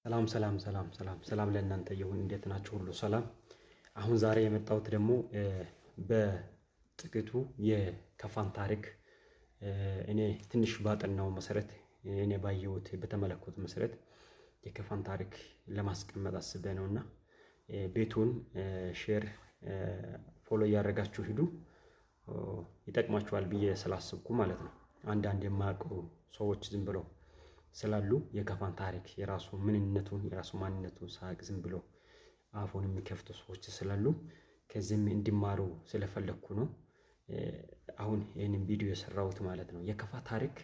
ሰላም ለእናንተ ይሁን። እንዴት ናችሁ? ሁሉ ሰላም። አሁን ዛሬ የመጣሁት ደግሞ በጥቂቱ የከፋን ታሪክ እኔ ትንሽ ባጠናው መሰረት እኔ ባየሁት በተመለከቱት መሰረት የከፋን ታሪክ ለማስቀመጥ አስቤ ነውና ቤቱን ሼር ፎሎ እያደረጋችሁ ሂዱ፣ ይጠቅማችኋል ብዬ ስላስብኩ ማለት ነው። አንዳንድ የማያውቁ ሰዎች ዝም ብለው ስላሉ የከፋን ታሪክ የራሱ ምንነቱን የራሱ ማንነቱን ሳያውቅ ዝም ብሎ አፉን የሚከፍቱ ሰዎች ስላሉ ከዚህም እንዲማሩ ስለፈለኩ ነው አሁን ይሄንን ቪዲዮ የሰራሁት ማለት ነው። የከፋ ታሪክ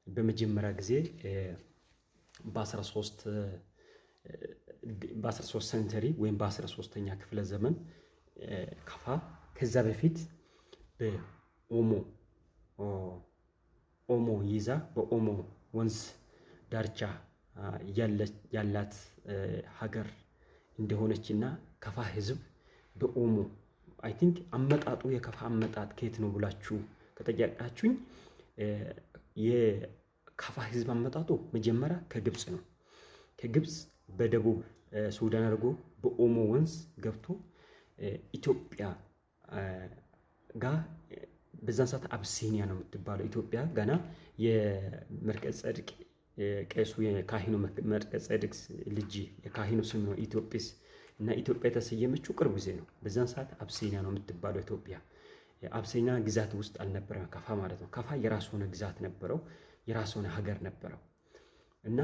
በመጀመሪያ ጊዜ በ13 ሴንቸሪ ወይም በ13ኛ ክፍለ ዘመን ከፋ ከዛ በፊት በኦሞ ይዛ በኦሞ ወንዝ ዳርቻ ያላት ሀገር እንደሆነችና ከፋ ህዝብ በኦሞ አይ ቲንክ አመጣጡ የከፋ አመጣጥ ከየት ነው ብላችሁ ከጠየቃችሁኝ የከፋ ህዝብ አመጣጡ መጀመሪያ ከግብጽ ነው። ከግብጽ በደቡብ ሱዳን አድርጎ በኦሞ ወንዝ ገብቶ ኢትዮጵያ ጋር በዛን ሰዓት አብሲኒያ ነው የምትባለው ኢትዮጵያ ገና የመርቀ ጸድቅ ቄሱ የካህኑ መርቀ ጸድቅ ልጅ የካህኑ ስም ነው ኢትዮጵስ እና ኢትዮጵያ የተሰየመችው ቅርብ ጊዜ ነው። በዛን ሰዓት አብሲኒያ ነው የምትባለው ኢትዮጵያ። አብሲኒያ ግዛት ውስጥ አልነበረም ከፋ ማለት ነው። ከፋ የራሱ ሆነ ግዛት ነበረው፣ የራሱ ሆነ ሀገር ነበረው እና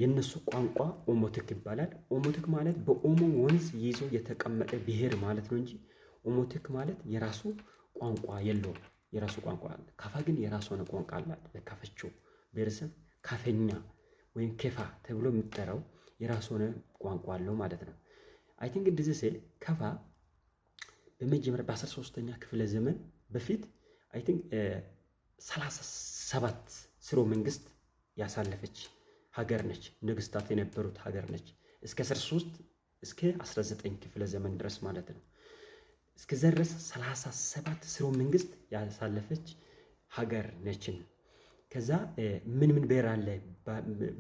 የነሱ ቋንቋ ኦሞቲክ ይባላል። ኦሞቲክ ማለት በኦሞ ወንዝ ይዞ የተቀመጠ ብሔር ማለት ነው እንጂ ኦሞቲክ ማለት የራሱ ቋንቋ የለውም። የራሱ ቋንቋ አለ። ከፋ ግን የራሱ ሆነ ቋንቋ አላት። ለካፈቾ ብሔረሰብ ካፈኛ ወይም ከፋ ተብሎ የሚጠራው የራሱ ሆነ ቋንቋ አለው ማለት ነው። አይ ቲንክ እንደዚህ ሲል ከፋ በመጀመሪያ በ13ኛ ክፍለ ዘመን በፊት አይ ቲንክ 37 ስርወ መንግስት ያሳለፈች ሀገር ነች። ነገስታት የነበሩት ሀገር ነች። እስከ 13 እስከ 19 ክፍለ ዘመን ድረስ ማለት ነው። እስከዛ ድረስ 37 ስርወ መንግስት ያሳለፈች ሀገር ነችን። ከዛ ምን ብሔር አለ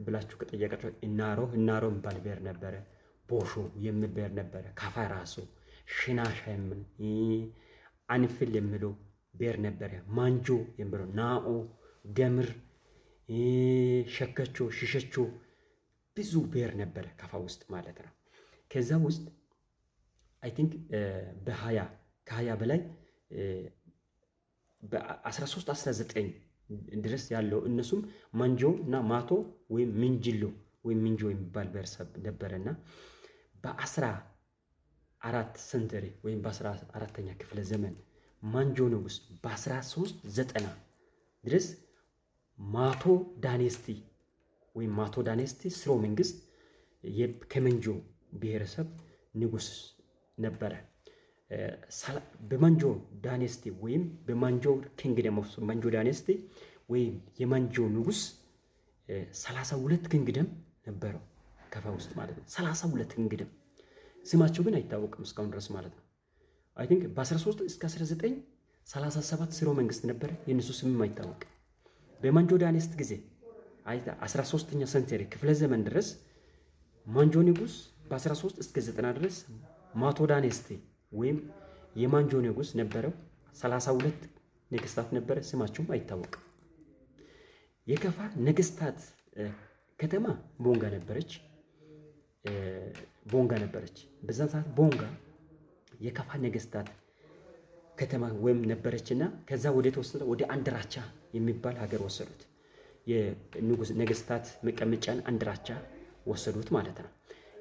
ብላችሁ ከጠየቃችሁ እናሮ የሚባል ብሔር ነበረ። ቦሾ የሚል ብሔር ነበረ። ከፋ ራሱ ሽናሻ የሚል አንፍል የሚለው ብሔር ነበረ። ማንጆ የሚለው ናኦ፣ ገምር፣ ሸከቾ፣ ሽሸቾ ብዙ ብሔር ነበረ ከፋ ውስጥ ማለት ነው። ከዛ ውስጥ አይ ቲንክ ከ20 በላይ በ13 19 ድረስ ያለው እነሱም ማንጆ እና ማቶ ወይም ምንጅሎ ወይም ምንጆ የሚባል ብሔረሰብ ነበረና በ14 ሴንቸሪ ወይም በ14ኛ ክፍለ ዘመን ማንጆ ንጉስ በ1390 ድረስ ማቶ ዳይኔስቲ ወይም ማቶ ዳይኔስቲ ስርወ መንግስት ከመንጆ ብሔረሰብ ንጉስ ነበረ። በማንጆ ዳይኔስቲ ወይም በማንጆ ኪንግደም ኦፍ ማንጆ ዳይኔስቲ ወይም የማንጆ ንጉስ 32 ኪንግደም ነበረው ከፋ ውስጥ ማለት ነው። 32 ኪንግደም ስማቸው ግን አይታወቅም እስካሁን ድረስ ማለት ነው። አይ ቲንክ በ13 እስከ 19 37 ስርወ መንግስት ነበረ። የነሱ ስምም አይታወቅም። በማንጆ ዳይኔስቲ ጊዜ 13ኛ ሴንቸሪ ክፍለ ዘመን ድረስ ማንጆ ንጉስ በ13 እስከ 90 ድረስ ማቶ ዳይኔስቲ ወይም የማንጆ ንጉስ ነበረው። 32 ነገስታት ነበረ። ስማቸውም አይታወቅም። የከፋ ነገስታት ከተማ ቦንጋ ነበረች። በዛን ሰዓት ቦንጋ የከፋ ነገስታት ከተማ ወይም ነበረችና ከዛ ወደ ተወሰነ ወደ አንድራቻ የሚባል ሀገር ወሰዱት። የንጉስ ነገስታት መቀመጫን አንድራቻ ወሰዱት ማለት ነው።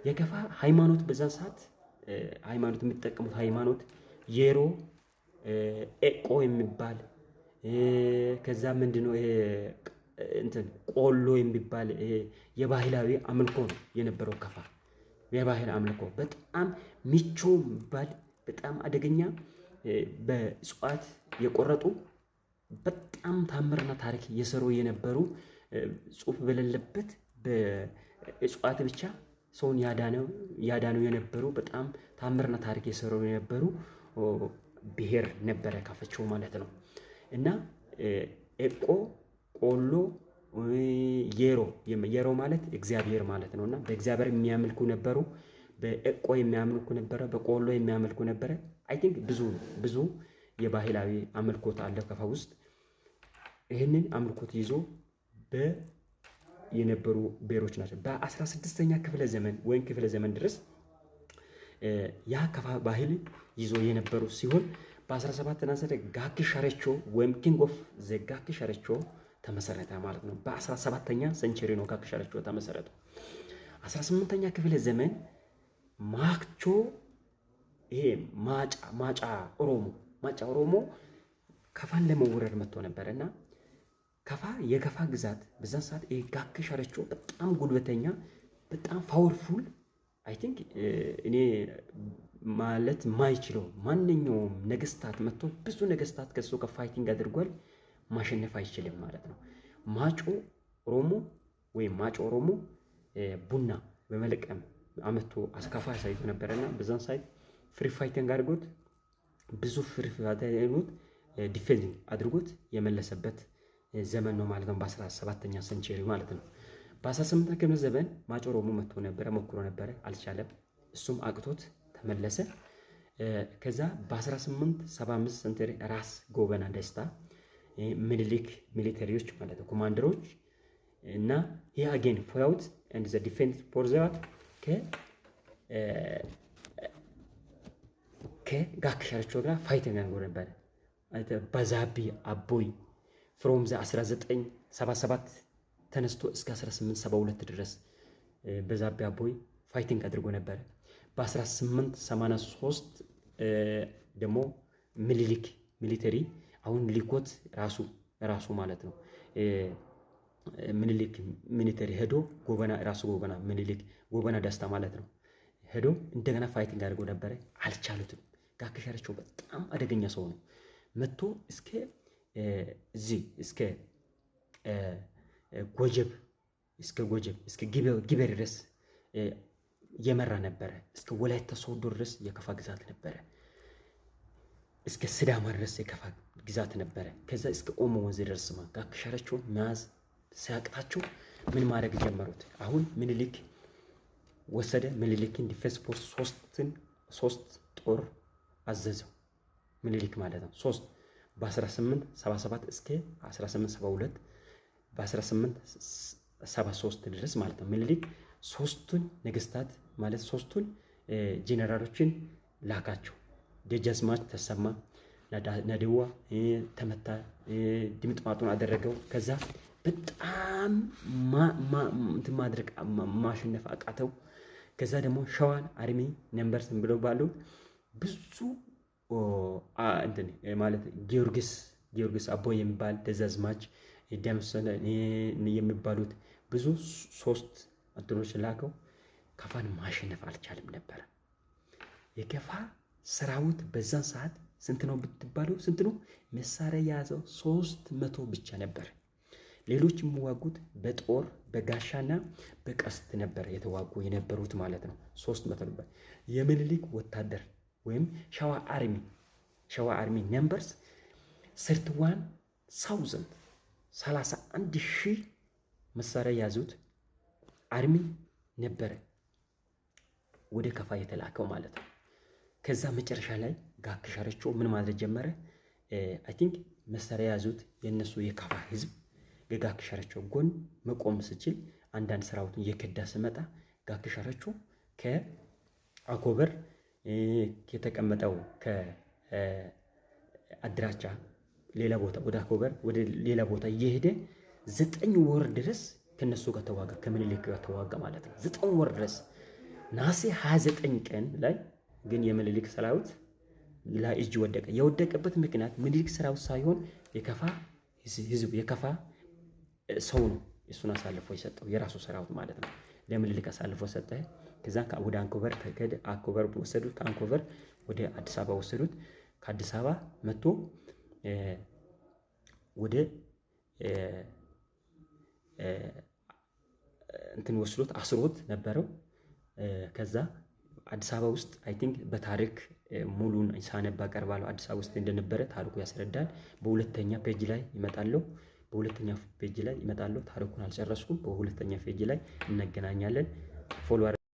የከፋ ሃይማኖት በዛን ሰዓት ሃይማኖት የሚጠቀሙት ሃይማኖት የሮ ኤቆ የሚባል ከዛ ምንድነው ይሄ እንትን ቆሎ የሚባል የባህላዊ አምልኮ ነው የነበረው ከፋ። የባህል አምልኮ በጣም ሚቾ የሚባል በጣም አደገኛ በእጽዋት የቆረጡ በጣም ታምርና ታሪክ የሰሩ የነበሩ ጽሑፍ በሌለበት በእጽዋት ብቻ ሰውን ያዳኑ የነበሩ በጣም ታምርና ታሪክ የሰሩ የነበሩ ብሔር ነበረ ከፈቾ ማለት ነው። እና ኤቆ ቆሎ የሮ ማለት እግዚአብሔር ማለት ነውና በእግዚአብሔር የሚያመልኩ ነበሩ። በእቆ የሚያመልኩ ነበረ። በቆሎ የሚያመልኩ ነበረ። አይ ቲንክ ብዙ የባህላዊ አምልኮት አለ ከፋ ውስጥ። ይህንን አምልኮት ይዞ የነበሩ ብሔሮች ናቸው። በ16ኛ ክፍለ ዘመን ወይም ክፍለ ዘመን ድረስ ያ ከፋ ባህል ይዞ የነበሩ ሲሆን በ17 ጋኪ ሸረቾ ወይም ኪንግ ኦፍ ዘ ጋኪ ሸረቾ ተመሰረተ ማለት ነው። በ17ኛ ሴንቸሪ ነው ጋኪ ሸረቾ ተመሰረተ። 18ኛ ክፍለ ዘመን ማክቾ ይሄ ማጫ ኦሮሞ ከፋን ለመውረር መጥቶ ነበርና የከፋ ግዛት በዛን ሰዓት ጋኪ ሸረቾ በጣም ጉልበተኛ በጣም ፓወርፉል አይ ቲንክ እኔ ማለት ማይችለው ማንኛውም ነገስታት መጥቶ ብዙ ነገስታት ከሱ ከፋይቲንግ አድርጓል። ማሸነፍ አይችልም ማለት ነው። ማጮ ኦሮሞ ቡና በመለቀም አመቶ አስካፋ ሳይቶ ነበርና በዛን ሳይት ፍሪ ፋይቲንግ አድርጎት ብዙ ፍሪ ፋይቲንግ ዲፌንዲንግ አድርጎት የመለሰበት ዘመን ነው ማለት ነው። በ17ኛ ሴንቸሪ ማለት ነው። በ18ኛ ክፍለ ዘመን ማጮ ኦሮሞ መጥቶ ነበረ፣ ሞክሮ ነበረ፣ አልቻለም። እሱም አቅቶት ተመለሰ። ከዛ በ1875 ሴንቸሪ ራስ ጎበና ደስታ ምኒልክ ሚሊተሪዎች ማለት ነው ኮማንደሮች እና ሂ አጌን ፎውት ኤንድ ዘ ዲፌንስ ፎር ዘ ከጋኪ ሸረቾ ጋር ፋይቲንግ አድርጎ ነበረ። በዛቢ አቦይ ፍሮም ዘ 1977 ተነስቶ እስከ 1872 ድረስ በዛቢ አቦይ ፋይቲንግ አድርጎ ነበረ። በ1883 ደግሞ ምኒልክ ሚሊተሪ አሁን ሊኮት ራሱ ማለት ነው ምኒልክ ሚሊተሪ ሄዶ ምኒልክ ጎበና ደስታ ማለት ነው ሄዶ እንደገና ፋይቲንግ አድርጎ ነበረ። አልቻሉትም። ጋኪ ሸረቾ በጣም አደገኛ ሰው ነው። መጥቶ እስከ ጎጀብ እስከ ጊቤር ድረስ የመራ ነበረ። እስከ ወላይታ ሶዶ ድረስ የከፋ ግዛት ነበረ። እስከ ሲዳማ ድረስ የከፋ ግዛት ነበረ። ከዛ እስከ ኦሞ ወንዝ ድረስ ጋኪ ሸረቾ መያዝ ሲያቅታቸው ምን ማድረግ ጀመሩት? አሁን ምኒልክ ወሰደ። ምኒልክን ዲፌንስ ፎርስ ሶስት ጦር አዘዘው ምኒልክ ማለት ነው። በ1877 እስከ 1872 በ1873 ድረስ ማለት ነው። ምኒልክ ሶስቱን ነገስታት ማለት ሶስቱን ጄኔራሎችን ላካቸው። ደጃዝማች ተሰማ ናደዋ ተመታ፣ ድምጥማጡን አደረገው። ከዛ በጣም ማድረግ ማሸነፍ አቃተው። ከዛ ደግሞ ሸዋን አርሚ ነምበርስ ብለው ባሉ ብዙ ማለት ጊዮርጊስ አቦይ የሚባል ደጃዝማች ደምሰለ የሚባሉት ብዙ ሶስት እንትኖች ላከው። ከፋን ማሸነፍ አልቻለም ነበር። የከፋ ሰራዊት በዛን ሰዓት ስንት ነው ብትባሉ ስንት ነው? መሳሪያ የያዘው 300 ብቻ ነበር። ሌሎች የሚዋጉት በጦር በጋሻና በቀስት ነበር የተዋጉ የነበሩት ማለት ነው። 300 ነበር። የምኒልክ ወታደር ወይም ሸዋ አርሚ ነምበርስ 31,000 መሳሪያ የያዙት አርሚ ነበረ ወደ ከፋ የተላከው ማለት ነው። ከዛ መጨረሻ ላይ ጋኪ ሸረቾ ምን ማድረግ ጀመረ? አይ ቲንክ መሳሪያ የያዙት የነሱ የከፋ ህዝብ ጋኪ ሸረቾ ጎን መቆም ስችል አንዳንድ ሰራዊቱን እየከዳ ስመጣ ጋኪ ሸረቾ ከአኮበር የተቀመጠው ከአድራቻ ሌላ ቦታ ወደ አኮበር ወደ ሌላ ቦታ እየሄደ 9 ወር ድረስ ከነሱ ጋር ተዋጋ፣ ከምኒልክ ጋር ተዋጋ ማለት ነው። 9 ወር ድረስ ነሐሴ 29 ቀን ላይ ግን የምኒልክ ሰራዊት ላይ እጅ ወደቀ። የወደቀበት ምክንያት ምኒልክ ሰራዊት ሳይሆን የከፋ ህዝብ የከፋ ሰው ነው እሱን አሳልፎ የሰጠው የራሱ ሰራዊት ማለት ነው። ለምኒልክ አሳልፎ ሰጠ። ከዛ ወደ አንኮበር ተከደ። አንኮበር ወሰዱት። ከአንኮበር ወደ አዲስ አበባ ወሰዱት። ከአዲስ አበባ መጥቶ ወደ እንትን ወስዶት አስሮት ነበረው። ከዛ አዲስ አበባ ውስጥ አይ ቲንክ በታሪክ ሙሉን ሳነባ ቀርባለሁ። አዲስ አበባ ውስጥ እንደነበረ ታሪኩ ያስረዳል። በሁለተኛ ፔጅ ላይ ይመጣለሁ። በሁለተኛ ፔጅ ላይ ይመጣለሁ። ታሪኩን አልጨረስኩም። በሁለተኛ ፔጅ ላይ እንገናኛለን። ፎሎ